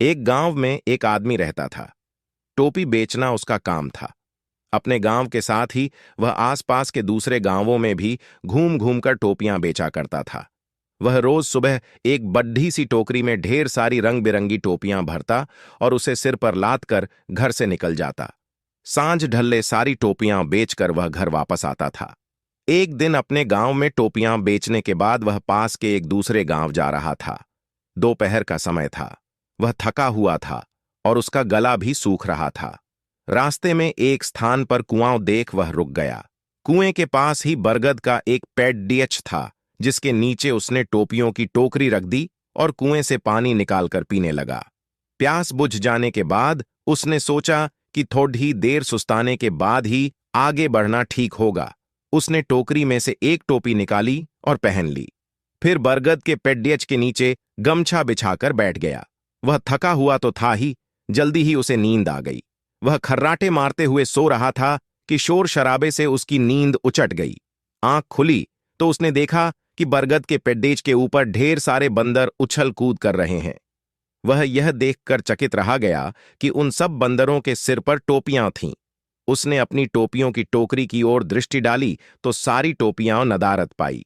एक गांव में एक आदमी रहता था। टोपी बेचना उसका काम था। अपने गांव के साथ ही वह आसपास के दूसरे गांवों में भी घूम घूम कर टोपियां बेचा करता था। वह रोज सुबह एक बड्ढी सी टोकरी में ढेर सारी रंग बिरंगी टोपियां भरता और उसे सिर पर लाद कर घर से निकल जाता। सांझ ढलले सारी टोपियां बेचकर वह घर वापस आता था। एक दिन अपने गांव में टोपियां बेचने के बाद वह पास के एक दूसरे गांव जा रहा था। दोपहर का समय था। वह थका हुआ था और उसका गला भी सूख रहा था। रास्ते में एक स्थान पर कुआं देख वह रुक गया। कुएं के पास ही बरगद का एक पेड़ था, जिसके नीचे उसने टोपियों की टोकरी रख दी और कुएं से पानी निकालकर पीने लगा। प्यास बुझ जाने के बाद उसने सोचा कि थोड़ी देर सुस्ताने के बाद ही आगे बढ़ना ठीक होगा। उसने टोकरी में से एक टोपी निकाली और पहन ली। फिर बरगद के पेड़ के नीचे गमछा बिछाकर बैठ गया। वह थका हुआ तो था ही, जल्दी ही उसे नींद आ गई। वह खर्राटे मारते हुए सो रहा था कि शोर शराबे से उसकी नींद उचट गई। आंख खुली तो उसने देखा कि बरगद के पेड़ के ऊपर ढेर सारे बंदर उछल कूद कर रहे हैं। वह यह देखकर चकित रहा गया कि उन सब बंदरों के सिर पर टोपियां थीं। उसने अपनी टोपियों की टोकरी की ओर दृष्टि डाली तो सारी टोपियां नदारद पाई।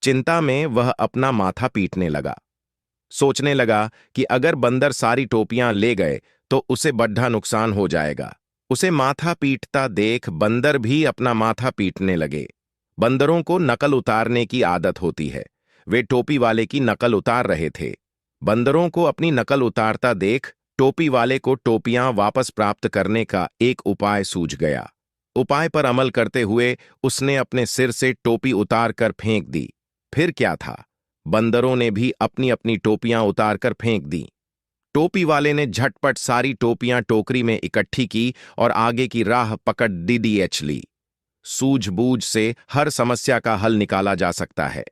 चिंता में वह अपना माथा पीटने लगा। सोचने लगा कि अगर बंदर सारी टोपियां ले गए तो उसे बड्ढा नुकसान हो जाएगा। उसे माथा पीटता देख बंदर भी अपना माथा पीटने लगे। बंदरों को नकल उतारने की आदत होती है। वे टोपी वाले की नकल उतार रहे थे। बंदरों को अपनी नकल उतारता देख टोपी वाले को टोपियां वापस प्राप्त करने का एक उपाय सूझ गया। उपाय पर अमल करते हुए उसने अपने सिर से टोपी उतार कर फेंक दी। फिर क्या था, बंदरों ने भी अपनी अपनी टोपियां उतारकर फेंक दी। टोपी वाले ने झटपट सारी टोपियां टोकरी में इकट्ठी की और आगे की राह पकड़ डी ली। सूझबूझ से हर समस्या का हल निकाला जा सकता है।